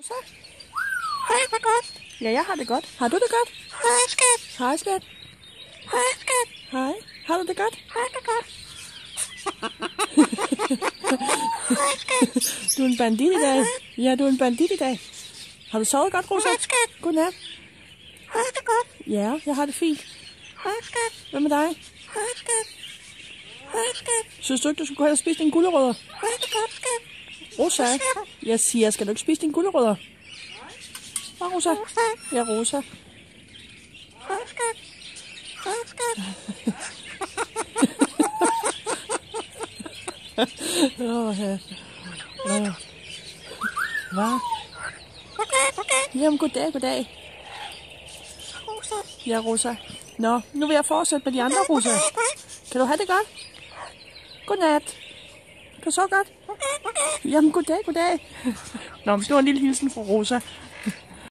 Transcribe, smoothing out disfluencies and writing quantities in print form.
Så. Hej, det godt. Ja, jeg har det godt. Har du det godt? Hej, skat. Hej, skat. Hej, skat. Hej. Har du det godt? Hej, det godt. Hej, skat. Du er en bandit i dag. Ja, du er en bandit i dag. Har du sovet godt, Rosa? Hej, skat. Godnat. Hej, det godt. Ja, jeg har det fint. Hej, skat. Hvad med dig? Hej, skat. Hej, skat. Synes du ikke, du skulle gå hen og spise dine gulerødder? Hej, det godt, skat. Rosa, jeg siger, skal du ikke spise dine gulerødder? Hvad, Rosa? Ja, Rosa. Hej, skat. Hej, skat. Ja. Hvad? Goddag. Jamen, goddag. Rosa. Ja, Rosa. Nå, nu vil jeg fortsætte med de andre, Rosa. Kan du have det godt? Godnat. Kan du så godt? Jamen, goddag. Nå, vi skal have en lille hilsen fra Rosa.